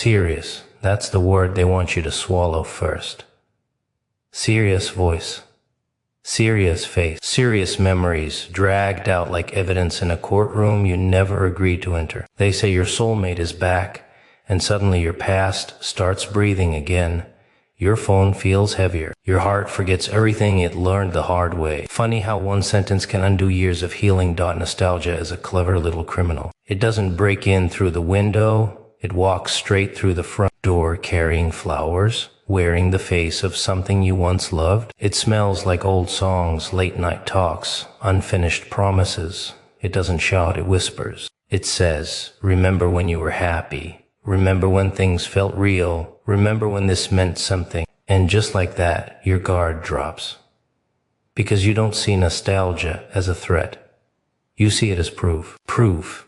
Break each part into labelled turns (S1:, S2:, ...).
S1: Serious, that's the word they want you to swallow first. Serious voice. Serious face. Serious memories, dragged out like evidence in a courtroom you never agreed to enter. They say your soulmate is back, and suddenly your past starts breathing again. Your phone feels heavier. Your heart forgets everything it learned the hard way. Funny how one sentence can undo years of healing. Nostalgia is a clever little criminal. It doesn't break in through the window. It walks straight through the front door carrying flowers, wearing the face of something you once loved. It smells like old songs, late night talks, unfinished promises. It doesn't shout, it whispers. It says, remember when you were happy. Remember when things felt real. Remember when this meant something. And just like that, your guard drops. Because you don't see nostalgia as a threat. You see it as proof. Proof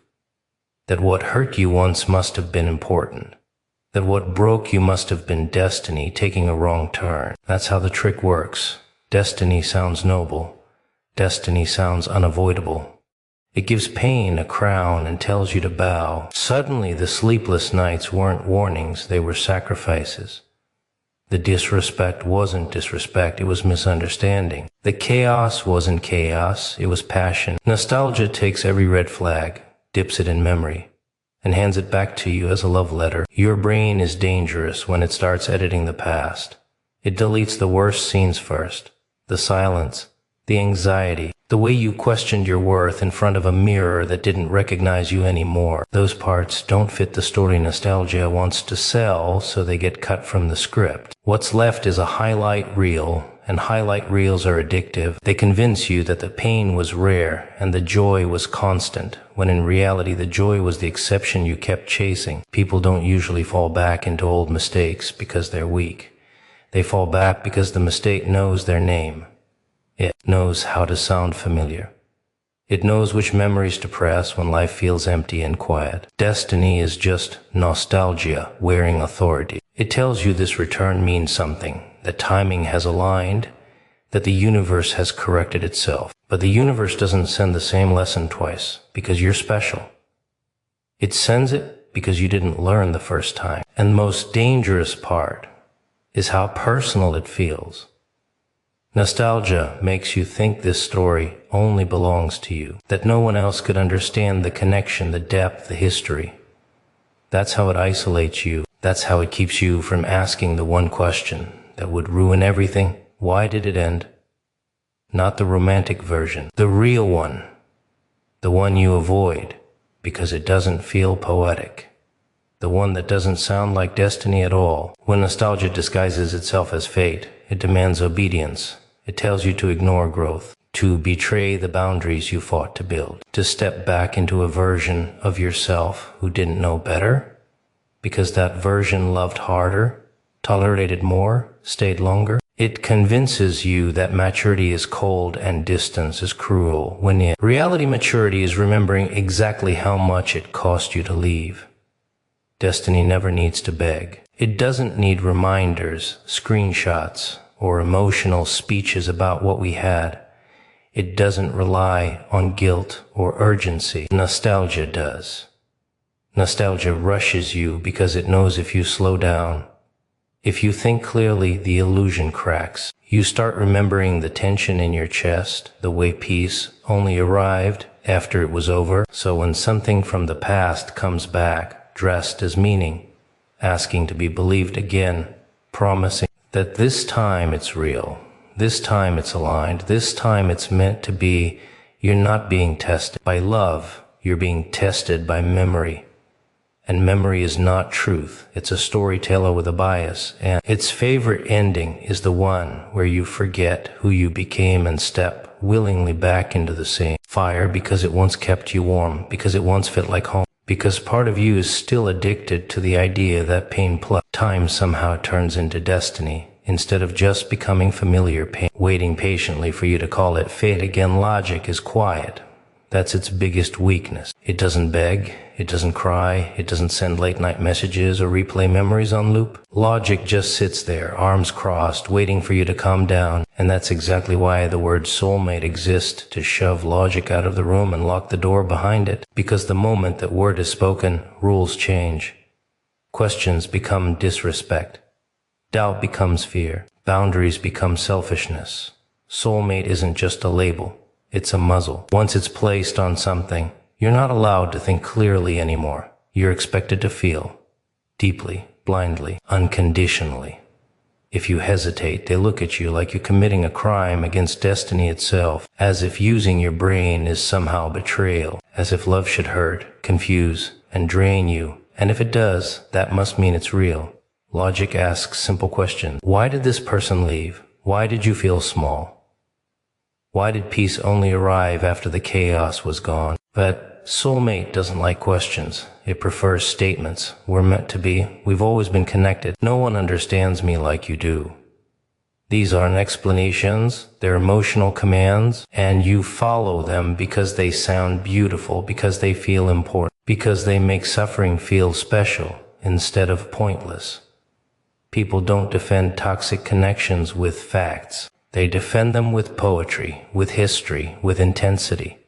S1: that what hurt you once must have been important. That what broke you must have been destiny taking a wrong turn. That's how the trick works. Destiny sounds noble. Destiny sounds unavoidable. It gives pain a crown and tells you to bow. Suddenly the sleepless nights weren't warnings, they were sacrifices. The disrespect wasn't disrespect, it was misunderstanding. The chaos wasn't chaos, it was passion. Nostalgia takes every red flag, dips it in memory, and hands it back to you as a love letter. Your brain is dangerous when it starts editing the past. It deletes the worst scenes first. The silence, the anxiety, the way you questioned your worth in front of a mirror that didn't recognize you anymore. Those parts don't fit the story nostalgia wants to sell, so they get cut from the script. What's left is a highlight reel, and highlight reels are addictive. They convince you that the pain was rare and the joy was constant, when in reality the joy was the exception you kept chasing. People don't usually fall back into old mistakes because they're weak. They fall back because the mistake knows their name. It knows how to sound familiar. It knows which memories to press when life feels empty and quiet. Destiny is just nostalgia wearing authority. It tells you this return means something, that timing has aligned, that the universe has corrected itself. But the universe doesn't send the same lesson twice, because you're special. It sends it because you didn't learn the first time. And the most dangerous part is how personal it feels. Nostalgia makes you think this story only belongs to you, that no one else could understand the connection, the depth, the history. That's how it isolates you. That's how it keeps you from asking the one question that would ruin everything. Why did it end? Not the romantic version, the real one, the one you avoid because it doesn't feel poetic, the one that doesn't sound like destiny at all. When nostalgia disguises itself as fate, it demands obedience. It tells you to ignore growth, to betray the boundaries you fought to build, to step back into a version of yourself who didn't know better, because that version loved harder, tolerated more, stayed longer. It convinces you that maturity is cold and distance is cruel, when in reality maturity is remembering exactly how much it cost you to leave. Destiny never needs to beg. It doesn't need reminders, screenshots, or emotional speeches about what we had. It doesn't rely on guilt or urgency. Nostalgia does. Nostalgia rushes you because it knows if you slow down, if you think clearly, the illusion cracks. You start remembering the tension in your chest, the way peace only arrived after it was over. So when something from the past comes back, dressed as meaning, asking to be believed again, promising that this time it's real, this time it's aligned, this time it's meant to be, you're not being tested by love, you're being tested by memory. And memory is not truth, it's a storyteller with a bias, and its favorite ending is the one where you forget who you became and step willingly back into the same fire because it once kept you warm, because it once felt like home. Because part of you is still addicted to the idea that pain plus time somehow turns into destiny, instead of just becoming familiar pain, waiting patiently for you to call it fate again. Logic is quiet. That's its biggest weakness. It doesn't beg, it doesn't cry, it doesn't send late-night messages or replay memories on loop. Logic just sits there, arms crossed, waiting for you to calm down. And that's exactly why the word soulmate exists, to shove logic out of the room and lock the door behind it. Because the moment that word is spoken, rules change. Questions become disrespect. Doubt becomes fear. Boundaries become selfishness. Soulmate isn't just a label. It's a muzzle. Once it's placed on something, you're not allowed to think clearly anymore. You're expected to feel deeply, blindly, unconditionally. If you hesitate, they look at you like you're committing a crime against destiny itself, as if using your brain is somehow betrayal, as if love should hurt, confuse, and drain you. And if it does, that must mean it's real. Logic asks simple questions. Why did this person leave? Why did you feel small? Why did peace only arrive after the chaos was gone? But soulmate doesn't like questions. It prefers statements. We're meant to be. We've always been connected. No one understands me like you do. These aren't explanations. They're emotional commands, and you follow them because they sound beautiful, because they feel important, because they make suffering feel special instead of pointless. People don't defend toxic connections with facts. They defend them with poetry, with history, with intensity.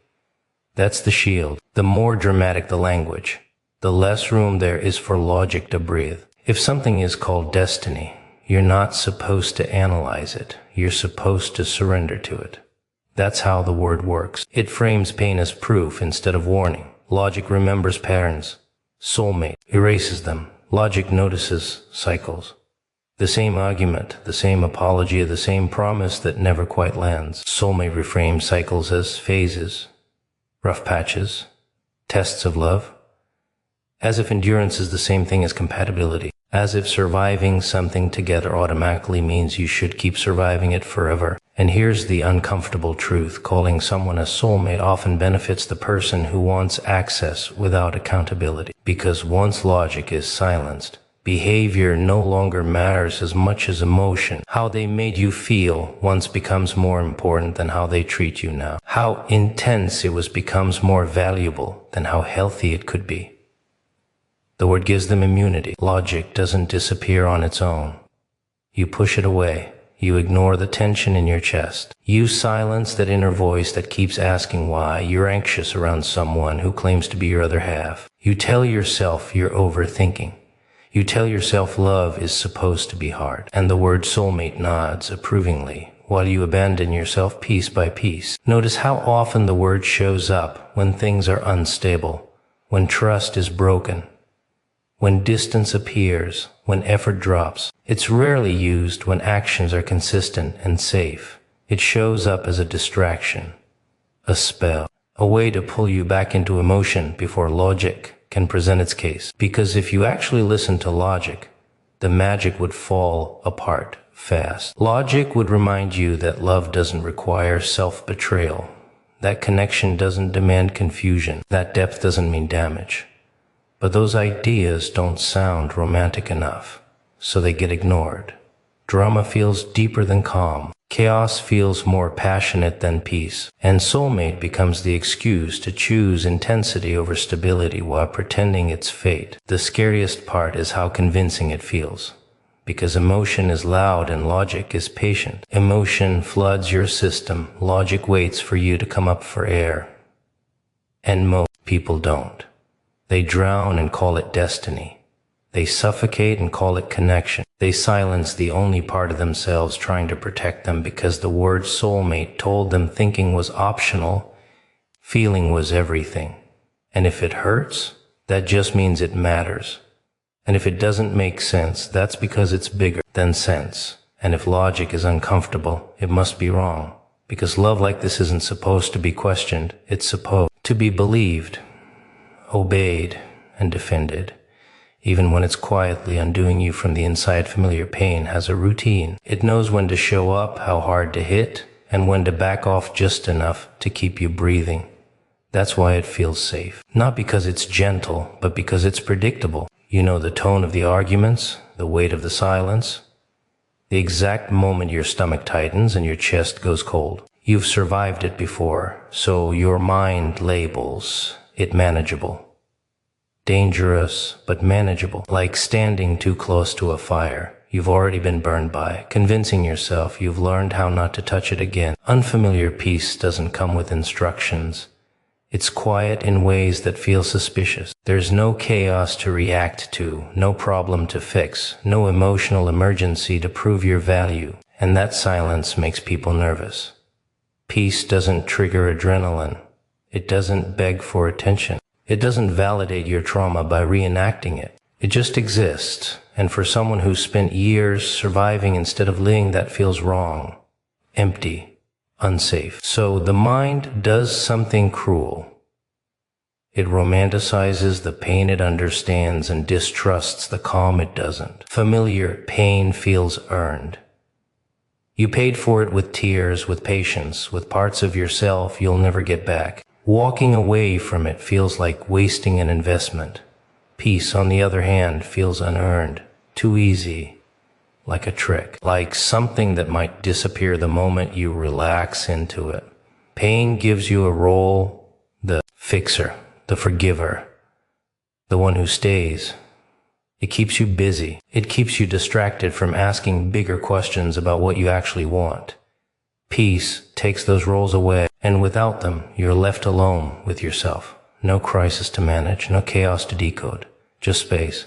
S1: That's the shield. The more dramatic the language, the less room there is for logic to breathe. If something is called destiny, you're not supposed to analyze it. You're supposed to surrender to it. That's how the word works. It frames pain as proof instead of warning. Logic remembers patterns. Soulmate erases them. Logic notices cycles. The same argument, the same apology, the same promise that never quite lands. Soulmate reframes cycles as phases, rough patches, tests of love, as if endurance is the same thing as compatibility, as if surviving something together automatically means you should keep surviving it forever. And here's the uncomfortable truth. Calling someone a soulmate often benefits the person who wants access without accountability. Because once logic is silenced, behavior no longer matters as much as emotion. How they made you feel once becomes more important than how they treat you now. How intense it was becomes more valuable than how healthy it could be. The word gives them immunity. Logic doesn't disappear on its own. You push it away. You ignore the tension in your chest. You silence that inner voice that keeps asking why. You're anxious around someone who claims to be your other half. You tell yourself you're overthinking. You tell yourself love is supposed to be hard, and the word soulmate nods approvingly while you abandon yourself piece by piece. Notice how often the word shows up when things are unstable, when trust is broken, when distance appears, when effort drops. It's rarely used when actions are consistent and safe. It shows up as a distraction, a spell, a way to pull you back into emotion before logic can present its case. Because if you actually listen to logic, the magic would fall apart fast. Logic would remind you that love doesn't require self-betrayal, that connection doesn't demand confusion, that depth doesn't mean damage. But those ideas don't sound romantic enough, so they get ignored. Drama feels deeper than calm. Chaos feels more passionate than peace, and soulmate becomes the excuse to choose intensity over stability while pretending it's fate. The scariest part is how convincing it feels, because emotion is loud and logic is patient. Emotion floods your system, logic waits for you to come up for air. And most people don't. They drown and call it destiny. They suffocate and call it connection. They silence the only part of themselves trying to protect them because the word soulmate told them thinking was optional, feeling was everything. And if it hurts, that just means it matters. And if it doesn't make sense, that's because it's bigger than sense. And if logic is uncomfortable, it must be wrong. Because love like this isn't supposed to be questioned. It's supposed to be believed, obeyed, and defended. Even when it's quietly undoing you from the inside, familiar pain has a routine. It knows when to show up, how hard to hit, and when to back off just enough to keep you breathing. That's why it feels safe. Not because it's gentle, but because it's predictable. You know the tone of the arguments, the weight of the silence, the exact moment your stomach tightens and your chest goes cold. You've survived it before, so your mind labels it manageable. Dangerous, but manageable. Like standing too close to a fire you've already been burned by, convincing yourself you've learned how not to touch it again. Unfamiliar peace doesn't come with instructions. It's quiet in ways that feel suspicious. There's no chaos to react to, no problem to fix, no emotional emergency to prove your value, and that silence makes people nervous. Peace doesn't trigger adrenaline. It doesn't beg for attention. It doesn't validate your trauma by reenacting it. It just exists, and for someone who's spent years surviving instead of living, that feels wrong, empty, unsafe. So the mind does something cruel. It romanticizes the pain it understands and distrusts the calm it doesn't. Familiar pain feels earned. You paid for it with tears, with patience, with parts of yourself you'll never get back. Walking away from it feels like wasting an investment. Peace, on the other hand, feels unearned, too easy, like a trick, like something that might disappear the moment you relax into it. Pain gives you a role, the fixer, the forgiver, the one who stays. It keeps you busy. It keeps you distracted from asking bigger questions about what you actually want. Peace takes those roles away, and without them, you're left alone with yourself. No crisis to manage, no chaos to decode, just space.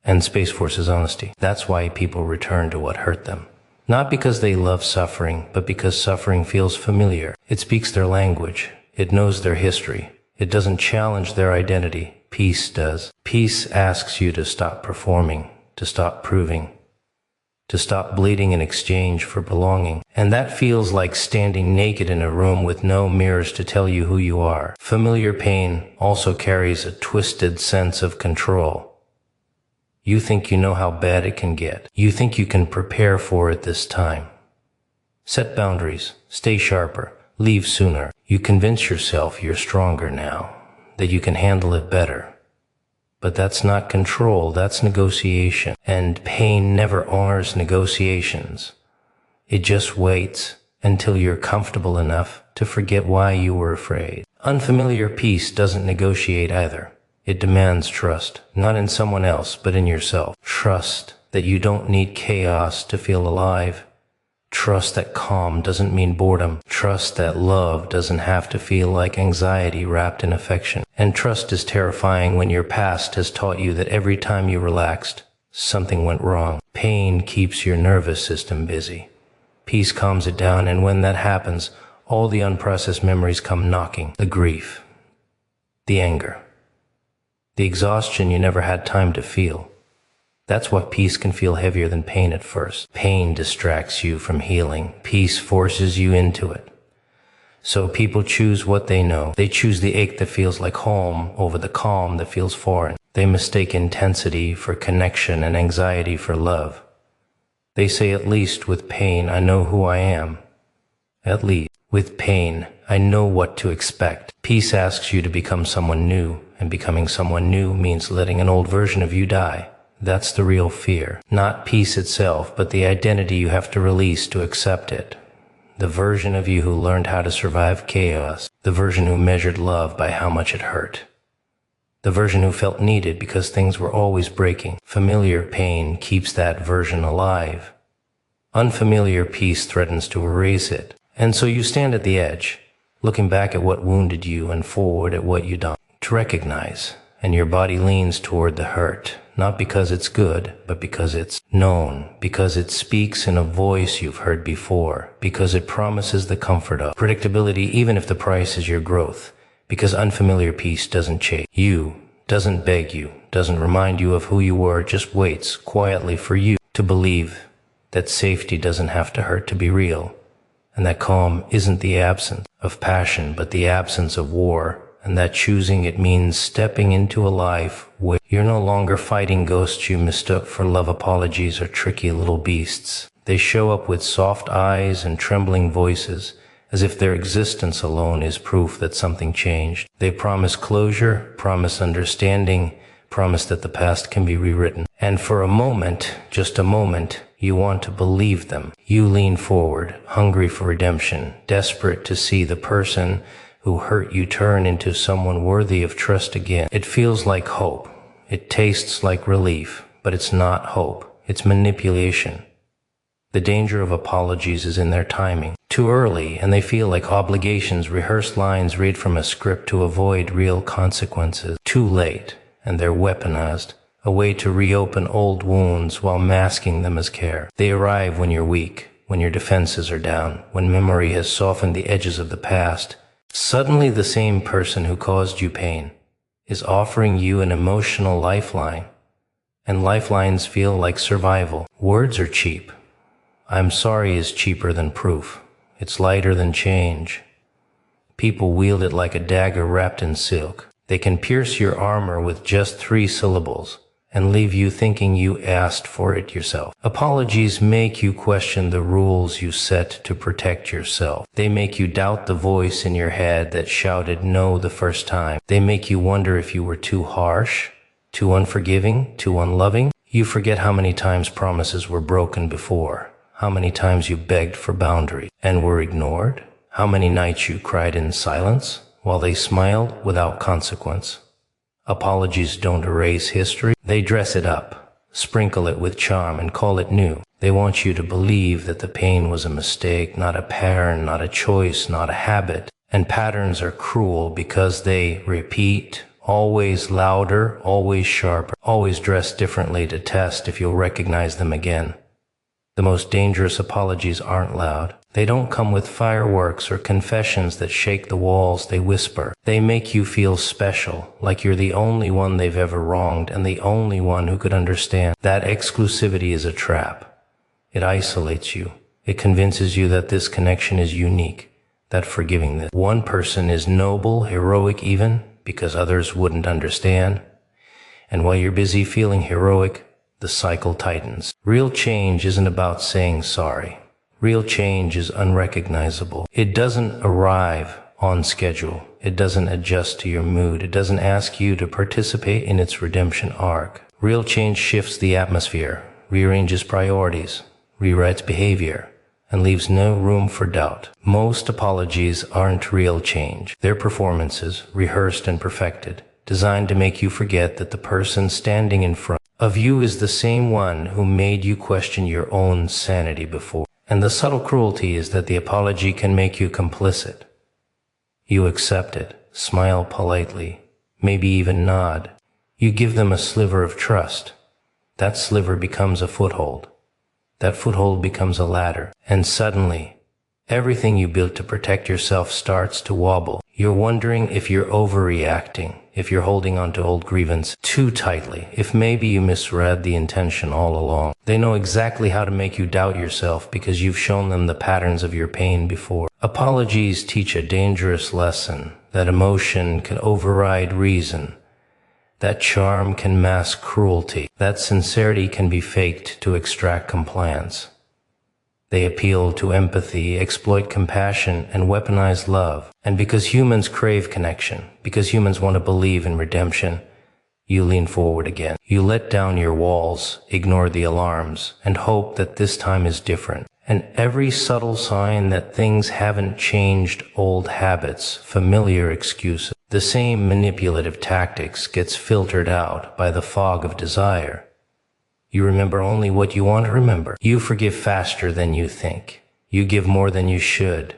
S1: And space forces honesty. That's why people return to what hurt them. Not because they love suffering, but because suffering feels familiar. It speaks their language. It knows their history. It doesn't challenge their identity. Peace does. Peace asks you to stop performing, to stop proving, to stop bleeding in exchange for belonging. And that feels like standing naked in a room with no mirrors to tell you who you are. Familiar pain also carries a twisted sense of control. You think you know how bad it can get. You think you can prepare for it this time. Set boundaries, stay sharper, leave sooner. You convince yourself you're stronger now, that you can handle it better. But that's not control, that's negotiation. And pain never honors negotiations. It just waits until you're comfortable enough to forget why you were afraid. Unfamiliar peace doesn't negotiate either. It demands trust, not in someone else, but in yourself. Trust that you don't need chaos to feel alive. Trust that calm doesn't mean boredom. Trust that love doesn't have to feel like anxiety wrapped in affection. And trust is terrifying when your past has taught you that every time you relaxed, something went wrong. Pain keeps your nervous system busy. Peace calms it down, and when that happens, all the unprocessed memories come knocking. The grief, the anger, the exhaustion you never had time to feel. That's why peace can feel heavier than pain at first. Pain distracts you from healing. Peace forces you into it. So people choose what they know. They choose the ache that feels like home over the calm that feels foreign. They mistake intensity for connection and anxiety for love. They say, at least with pain, I know who I am. At least with pain, I know what to expect. Peace asks you to become someone new, and becoming someone new means letting an old version of you die. That's the real fear. Not peace itself, but the identity you have to release to accept it. The version of you who learned how to survive chaos. The version who measured love by how much it hurt. The version who felt needed because things were always breaking. Familiar pain keeps that version alive. Unfamiliar peace threatens to erase it. And so you stand at the edge, looking back at what wounded you and forward at what you don't. To recognize, and your body leans toward the hurt. Not because it's good, but because it's known, because it speaks in a voice you've heard before, because it promises the comfort of predictability even if the price is your growth, because unfamiliar peace doesn't chase you, doesn't beg you, doesn't remind you of who you were, just waits quietly for you to believe that safety doesn't have to hurt to be real, and that calm isn't the absence of passion, but the absence of war. And that choosing it means stepping into a life where you're no longer fighting ghosts you mistook for love apologies or tricky little beasts. They show up with soft eyes and trembling voices, as if their existence alone is proof that something changed. They promise closure, promise understanding, promise that the past can be rewritten. And for a moment, just a moment, you want to believe them. You lean forward, hungry for redemption, desperate to see the person who hurt you turn into someone worthy of trust again. It feels like hope. It tastes like relief, but it's not hope. It's manipulation. The danger of apologies is in their timing. Too early, and they feel like obligations, rehearsed lines read from a script to avoid real consequences. Too late, and they're weaponized, a way to reopen old wounds while masking them as care. They arrive when you're weak, when your defenses are down, when memory has softened the edges of the past. Suddenly the same person who caused you pain is offering you an emotional lifeline, and lifelines feel like survival. Words are cheap. I'm sorry is cheaper than proof. It's lighter than change. People wield it like a dagger wrapped in silk. They can pierce your armor with just 3 syllables and leave you thinking you asked for it yourself. Apologies make you question the rules you set to protect yourself. They make you doubt the voice in your head that shouted no the first time. They make you wonder if you were too harsh, too unforgiving, too unloving. You forget how many times promises were broken before. How many times you begged for boundaries and were ignored? How many nights you cried in silence while they smiled without consequence? Apologies don't erase history. They dress it up, sprinkle it with charm, and call it new. They want you to believe that the pain was a mistake, not a pattern, not a choice, not a habit. And patterns are cruel because they repeat, always louder, always sharper, always dressed differently to test if you'll recognize them again. The most dangerous apologies aren't loud. They don't come with fireworks or confessions that shake the walls. They whisper. They make you feel special, like you're the only one they've ever wronged and the only one who could understand. That exclusivity is a trap. It isolates you. It convinces you that this connection is unique, that forgiving this one person is noble, heroic even, because others wouldn't understand. And while you're busy feeling heroic, the cycle tightens. Real change isn't about saying sorry. Real change is unrecognizable. It doesn't arrive on schedule. It doesn't adjust to your mood. It doesn't ask you to participate in its redemption arc. Real change shifts the atmosphere, rearranges priorities, rewrites behavior, and leaves no room for doubt. Most apologies aren't real change. They're performances, rehearsed and perfected, designed to make you forget that the person standing in front of you is the same one who made you question your own sanity before. And the subtle cruelty is that the apology can make you complicit. You accept it, smile politely, maybe even nod. You give them a sliver of trust. That sliver becomes a foothold. That foothold becomes a ladder. And suddenly, everything you built to protect yourself starts to wobble. You're wondering if you're overreacting, if you're holding on to old grievance too tightly, if maybe you misread the intention all along. They know exactly how to make you doubt yourself because you've shown them the patterns of your pain before. Apologies teach a dangerous lesson, that emotion can override reason, that charm can mask cruelty, that sincerity can be faked to extract compliance. They appeal to empathy, exploit compassion, and weaponize love. And because humans crave connection, because humans want to believe in redemption, you lean forward again. You let down your walls, ignore the alarms, and hope that this time is different. And every subtle sign that things haven't changed, old habits, familiar excuses, the same manipulative tactics gets filtered out by the fog of desire. You remember only what you want to remember. You forgive faster than you think. You give more than you should.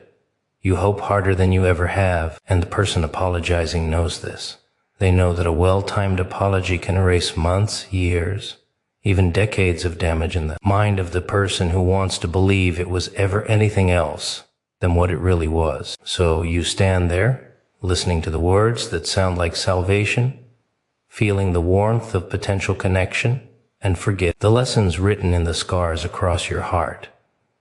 S1: You hope harder than you ever have. And the person apologizing knows this. They know that a well-timed apology can erase months, years, even decades of damage in the mind of the person who wants to believe it was ever anything else than what it really was. So you stand there, listening to the words that sound like salvation, feeling the warmth of potential connection, and forget the lessons written in the scars across your heart,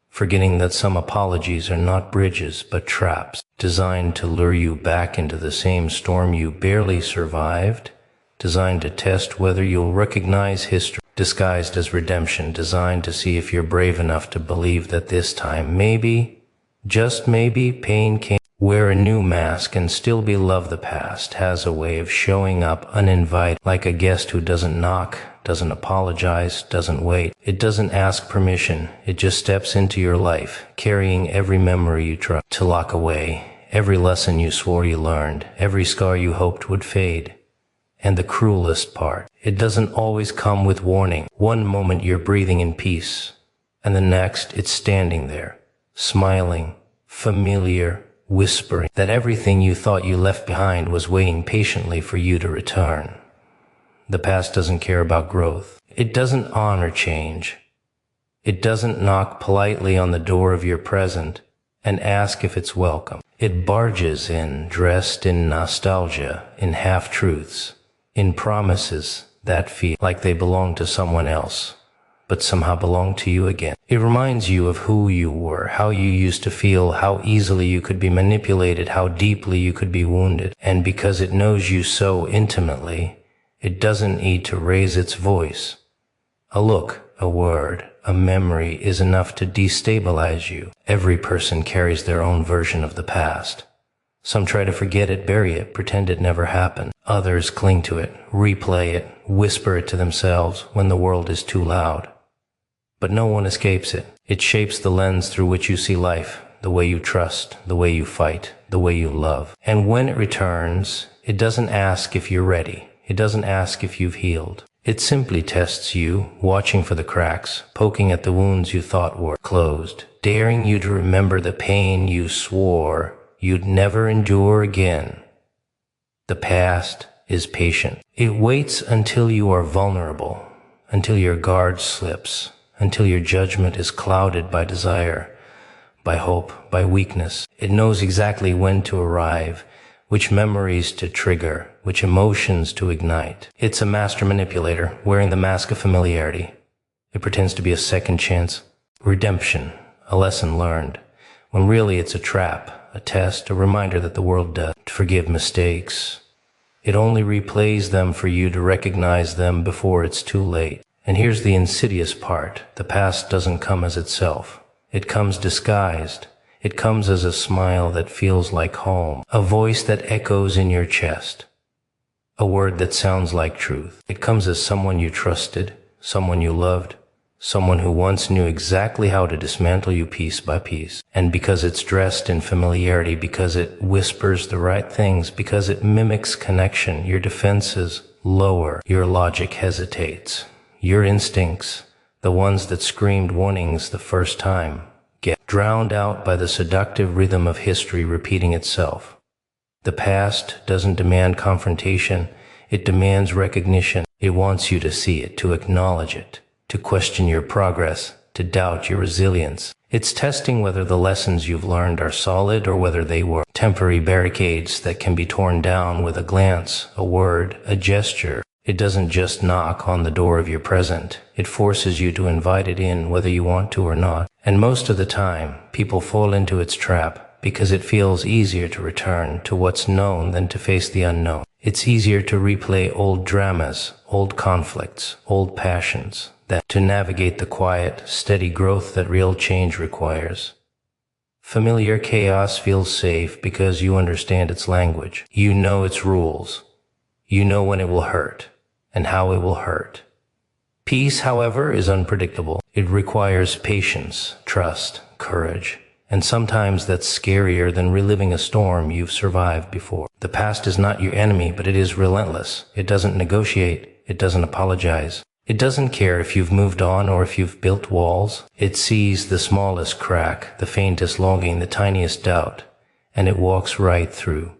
S1: forgetting that some apologies are not bridges but traps designed to lure you back into the same storm you barely survived, designed to test whether you'll recognize history, disguised as redemption, designed to see if you're brave enough to believe that this time, maybe, just maybe, pain can wear a new mask and still be love. The past has a way of showing up uninvited, like a guest who doesn't knock, doesn't apologize, doesn't wait. It doesn't ask permission. It just steps into your life, carrying every memory you tried to lock away, every lesson you swore you learned, every scar you hoped would fade. And the cruelest part, it doesn't always come with warning. One moment you're breathing in peace, And the next, it's standing there, smiling, familiar, whispering that everything you thought you left behind was waiting patiently for you to return. The past doesn't care about growth. It doesn't honor change. It doesn't knock politely on the door of your present and ask if it's welcome. It barges in, dressed in nostalgia, in half-truths, in promises that feel like they belong to someone else, but somehow belong to you again. It reminds you of who you were, how you used to feel, how easily you could be manipulated, how deeply you could be wounded. And because it knows you so intimately, it doesn't need to raise its voice. A look, a word, a memory is enough to destabilize you. Every person carries their own version of the past. Some try to forget it, bury it, pretend it never happened. Others cling to it, replay it, whisper it to themselves when the world is too loud. But no one escapes it. It shapes the lens through which you see life, the way you trust, the way you fight, the way you love. And when it returns, it doesn't ask if you're ready. It doesn't ask if you've healed. It simply tests you, watching for the cracks, poking at the wounds you thought were closed, daring you to remember the pain you swore you'd never endure again. The past is patient. It waits until you are vulnerable, until your guard slips, until your judgment is clouded by desire, by hope, by weakness. It knows exactly when to arrive, which memories to trigger, which emotions to ignite. It's a master manipulator wearing the mask of familiarity. It pretends to be a second chance, redemption, a lesson learned, when really it's a trap, a test, a reminder that the world does forgive mistakes. It only replays them for you to recognize them before it's too late. And here's the insidious part. The past doesn't come as itself. It comes disguised. It comes as a smile that feels like home, a voice that echoes in your chest, a word that sounds like truth. It comes as someone you trusted, someone you loved, someone who once knew exactly how to dismantle you piece by piece. And because it's dressed in familiarity, because it whispers the right things, because it mimics connection, your defenses lower, your logic hesitates. Your instincts, the ones that screamed warnings the first time, get drowned out by the seductive rhythm of history repeating itself. The past doesn't demand confrontation, it demands recognition. It wants you to see it, to acknowledge it, to question your progress, to doubt your resilience. It's testing whether the lessons you've learned are solid or whether they were temporary barricades that can be torn down with a glance, a word, a gesture. It doesn't just knock on the door of your present. It forces you to invite it in whether you want to or not. And most of the time, people fall into its trap because it feels easier to return to what's known than to face the unknown. It's easier to replay old dramas, old conflicts, old passions, than to navigate the quiet, steady growth that real change requires. Familiar chaos feels safe because you understand its language. You know its rules. You know when it will hurt and how it will hurt. Peace, however, is unpredictable. It requires patience, trust, courage, and sometimes that's scarier than reliving a storm you've survived before. The past is not your enemy, but it is relentless. It doesn't negotiate. It doesn't apologize. It doesn't care if you've moved on or if you've built walls. It sees the smallest crack, the faintest longing, the tiniest doubt, and it walks right through.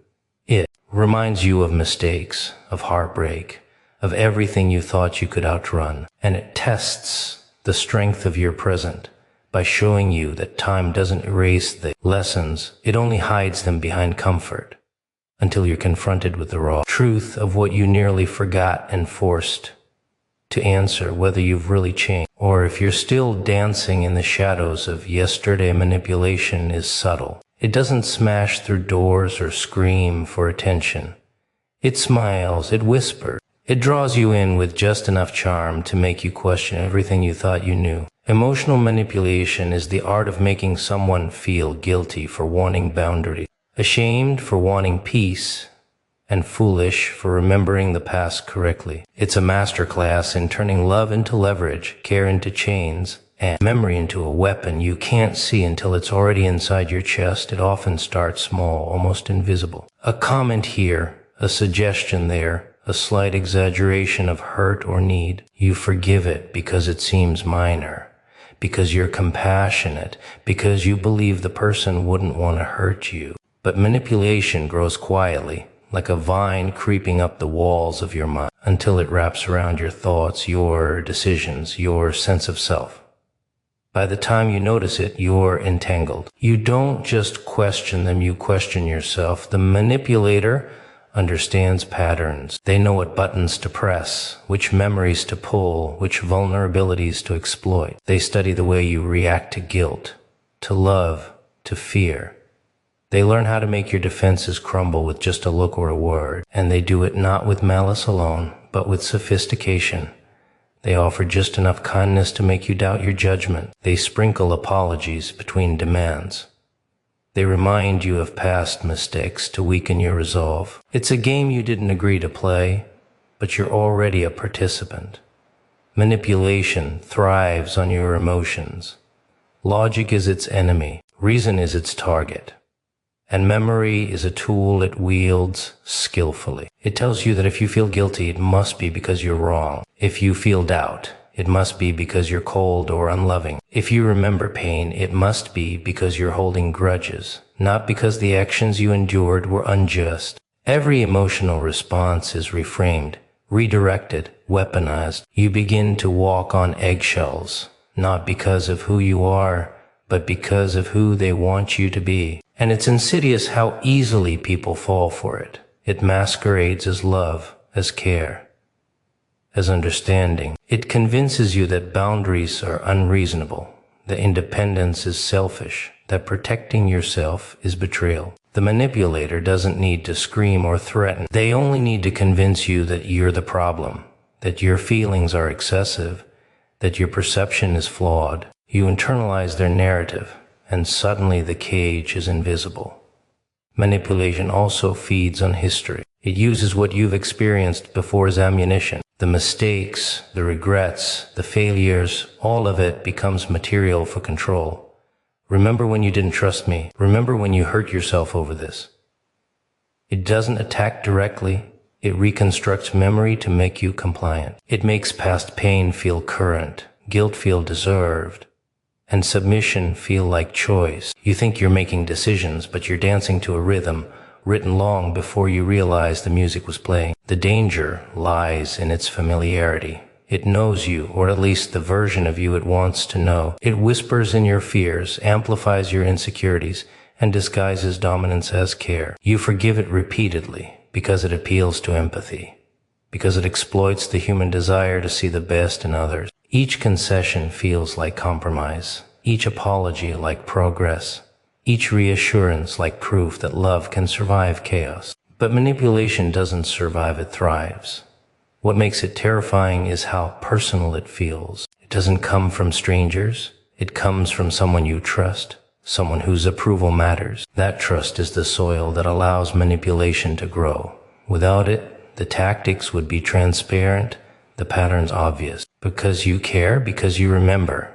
S1: It reminds you of mistakes, of heartbreak, of everything you thought you could outrun, and it tests the strength of your present by showing you that time doesn't erase the lessons, it only hides them behind comfort, until you're confronted with the raw truth of what you nearly forgot and forced to answer whether you've really changed, or if you're still dancing in the shadows of yesterday. Manipulation is subtle. It doesn't smash through doors or scream for attention. It smiles, it whispers, it draws you in with just enough charm to make you question everything you thought you knew. Emotional manipulation is the art of making someone feel guilty for wanting boundaries, ashamed for wanting peace, and foolish for remembering the past correctly. It's a masterclass in turning love into leverage, care into chains, and memory into a weapon you can't see until it's already inside your chest. It often starts small, almost invisible. A comment here, a suggestion there, a slight exaggeration of hurt or need. You forgive it because it seems minor, because you're compassionate, because you believe the person wouldn't want to hurt you. But manipulation grows quietly, like a vine creeping up the walls of your mind, until it wraps around your thoughts, your decisions, your sense of self. By the time you notice it, you're entangled. You don't just question them, you question yourself. The manipulator understands patterns. They know what buttons to press, which memories to pull, which vulnerabilities to exploit. They study the way you react to guilt, to love, to fear. They learn how to make your defenses crumble with just a look or a word, and they do it not with malice alone, but with sophistication. They offer just enough kindness to make you doubt your judgment. They sprinkle apologies between demands. They remind you of past mistakes to weaken your resolve. It's a game you didn't agree to play, but you're already a participant. Manipulation thrives on your emotions. Logic is its enemy. Reason is its target. And memory is a tool it wields skillfully. It tells you that if you feel guilty, it must be because you're wrong. If you feel doubt, it must be because you're cold or unloving. If you remember pain, it must be because you're holding grudges, not because the actions you endured were unjust. Every emotional response is reframed, redirected, weaponized. You begin to walk on eggshells, not because of who you are, but because of who they want you to be. And it's insidious how easily people fall for it. It masquerades as love, as care, as understanding. It convinces you that boundaries are unreasonable, that independence is selfish, that protecting yourself is betrayal. The manipulator doesn't need to scream or threaten. They only need to convince you that you're the problem, that your feelings are excessive, that your perception is flawed. You internalize their narrative, and suddenly the cage is invisible. Manipulation also feeds on history. It uses what you've experienced before as ammunition. The mistakes, the regrets, the failures, all of it becomes material for control. Remember when you didn't trust me. Remember when you hurt yourself over this. It doesn't attack directly. It reconstructs memory to make you compliant. It makes past pain feel current, guilt feel deserved, and submission feel like choice. You think you're making decisions, but you're dancing to a rhythm written long before you realize the music was playing. The danger lies in its familiarity. It knows you, or at least the version of you it wants to know. It whispers in your fears, amplifies your insecurities, and disguises dominance as care. You forgive it repeatedly because it appeals to empathy, because it exploits the human desire to see the best in others. Each concession feels like compromise, each apology like progress, each reassurance like proof that love can survive chaos. But manipulation doesn't survive, it thrives. What makes it terrifying is how personal it feels. It doesn't come from strangers. It comes from someone you trust, someone whose approval matters. That trust is the soil that allows manipulation to grow. Without it, the tactics would be transparent, the patterns obvious. Because you care, because you remember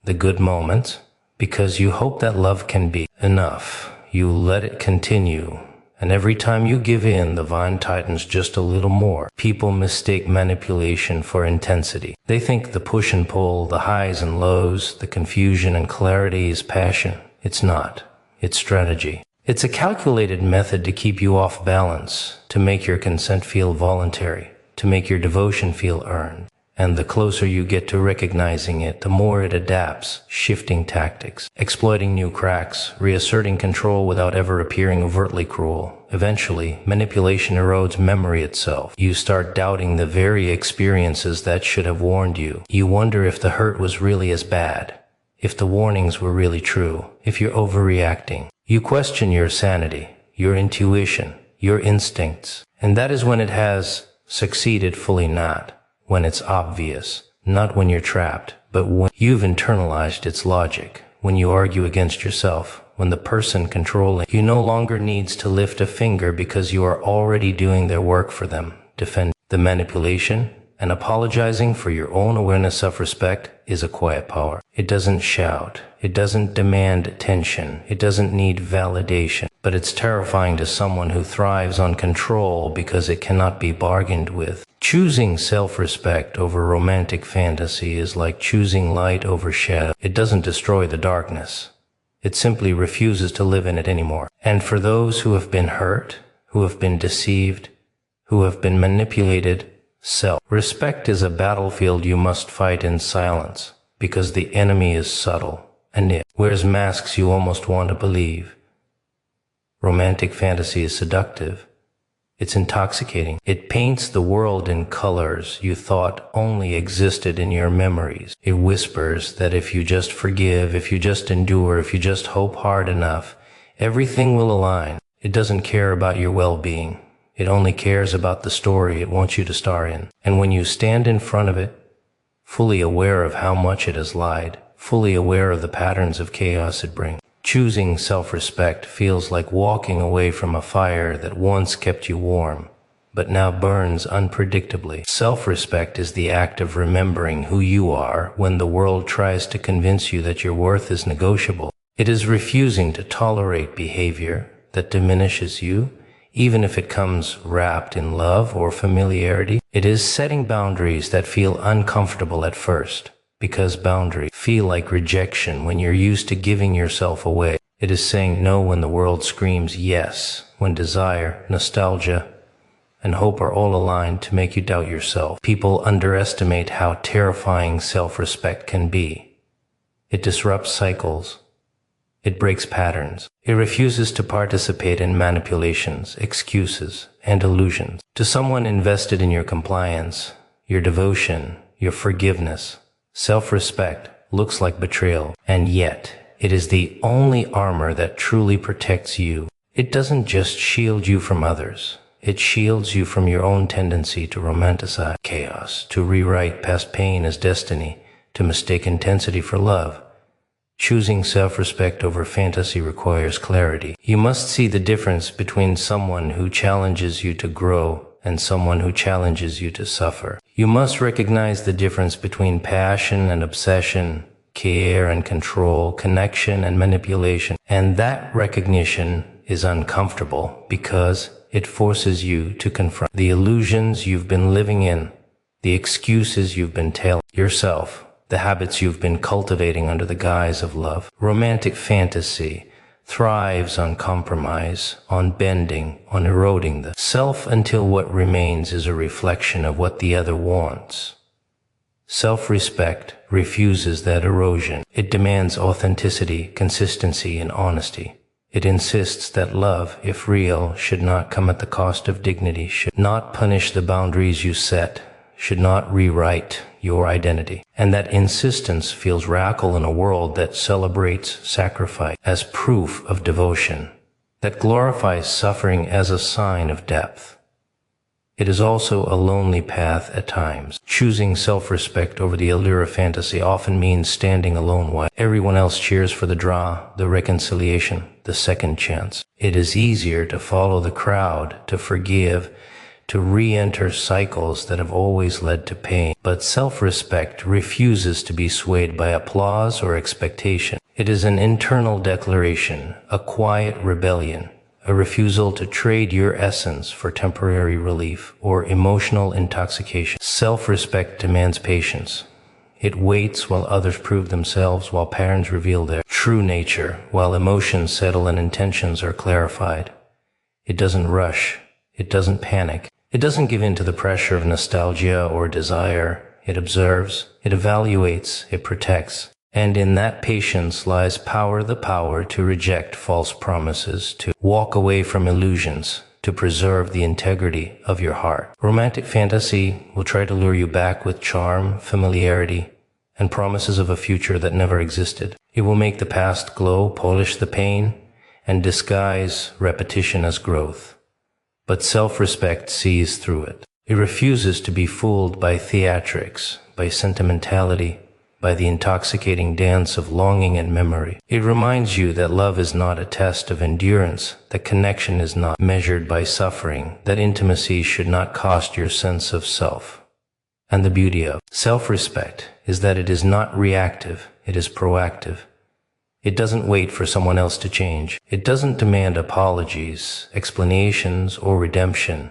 S1: the good moments, because you hope that love can be enough. You let it continue, and every time you give in, the vine tightens just a little more. People mistake manipulation for intensity. They think the push and pull, the highs and lows, the confusion and clarity is passion. It's not. It's strategy. It's a calculated method to keep you off balance, to make your consent feel voluntary, to make your devotion feel earned. And the closer you get to recognizing it, the more it adapts, shifting tactics, exploiting new cracks, reasserting control without ever appearing overtly cruel. Eventually, manipulation erodes memory itself. You start doubting the very experiences that should have warned you. You wonder if the hurt was really as bad, if the warnings were really true, if you're overreacting. You question your sanity, your intuition, your instincts. And that is when it has succeeded fully, not when it's obvious, not when you're trapped, but when you've internalized its logic, when you argue against yourself, when the person controlling you no longer needs to lift a finger because you are already doing their work for them. Defend the manipulation and apologizing for your own awareness. Self-respect is a quiet power. It doesn't shout. It doesn't demand attention. It doesn't need validation. But it's terrifying to someone who thrives on control because it cannot be bargained with. Choosing self-respect over romantic fantasy is like choosing light over shadow. It doesn't destroy the darkness. It simply refuses to live in it anymore. And for those who have been hurt, who have been deceived, who have been manipulated, self-respect is a battlefield you must fight in silence, because the enemy is subtle, and it wears masks you almost want to believe. Romantic fantasy is seductive. It's intoxicating. It paints the world in colors you thought only existed in your memories. It whispers that if you just forgive, if you just endure, if you just hope hard enough, everything will align. It doesn't care about your well-being. It only cares about the story it wants you to star in. And when you stand in front of it, fully aware of how much it has lied, fully aware of the patterns of chaos it brings, choosing self-respect feels like walking away from a fire that once kept you warm, but now burns unpredictably. Self-respect is the act of remembering who you are when the world tries to convince you that your worth is negotiable. It is refusing to tolerate behavior that diminishes you, even if it comes wrapped in love or familiarity. It is setting boundaries that feel uncomfortable at first, because boundaries feel like rejection when you're used to giving yourself away. It is saying no when the world screams yes, when desire, nostalgia, and hope are all aligned to make you doubt yourself. People underestimate how terrifying self-respect can be. It disrupts cycles. It breaks patterns. It refuses to participate in manipulations, excuses, and illusions. To someone invested in your compliance, your devotion, your forgiveness, self-respect looks like betrayal, and yet it is the only armor that truly protects you. It doesn't just shield you from others. It shields you from your own tendency to romanticize chaos, to rewrite past pain as destiny, to mistake intensity for love. Choosing self-respect over fantasy requires clarity. You must see the difference between someone who challenges you to grow and someone who challenges you to suffer. You must recognize the difference between passion and obsession, care and control, connection and manipulation. And that recognition is uncomfortable because it forces you to confront the illusions you've been living in, the excuses you've been telling yourself, the habits you've been cultivating under the guise of love. Romantic fantasy thrives on compromise, on bending, on eroding the self until what remains is a reflection of what the other wants. Self-respect refuses that erosion. It demands authenticity, consistency, and honesty. It insists that love, if real, should not come at the cost of dignity, should not punish the boundaries you set, should not rewrite your identity. And that insistence feels radical in a world that celebrates sacrifice as proof of devotion, that glorifies suffering as a sign of depth. It is also a lonely path at times. Choosing self-respect over the allure of fantasy often means standing alone while everyone else cheers for the draw, the reconciliation, the second chance. It is easier to follow the crowd, to forgive, to re-enter cycles that have always led to pain. But self-respect refuses to be swayed by applause or expectation. It is an internal declaration, a quiet rebellion, a refusal to trade your essence for temporary relief or emotional intoxication. Self-respect demands patience. It waits while others prove themselves, while patterns reveal their true nature, while emotions settle and intentions are clarified. It doesn't rush. It doesn't panic. It doesn't give in to the pressure of nostalgia or desire. It observes, it evaluates, it protects. And in that patience lies the power to reject false promises, to walk away from illusions, to preserve the integrity of your heart. Romantic fantasy will try to lure you back with charm, familiarity, and promises of a future that never existed. It will make the past glow, polish the pain, and disguise repetition as growth. But self-respect sees through it. It refuses to be fooled by theatrics, by sentimentality, by the intoxicating dance of longing and memory. It reminds you that love is not a test of endurance, that connection is not measured by suffering, that intimacy should not cost your sense of self. And the beauty of self-respect is that it is not reactive, it is proactive. It doesn't wait for someone else to change. It doesn't demand apologies, explanations, or redemption.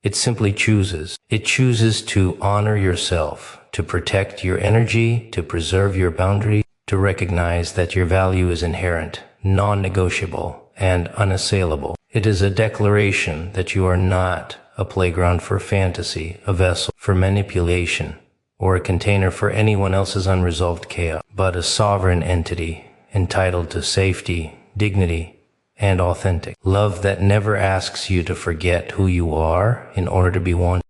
S1: It simply chooses. It chooses to honor yourself, to protect your energy, to preserve your boundaries, to recognize that your value is inherent, non-negotiable, and unassailable. It is a declaration that you are not a playground for fantasy, a vessel for manipulation, or a container for anyone else's unresolved chaos, but a sovereign entity entitled to safety, dignity, and authentic love that never asks you to forget who you are in order to be wanted.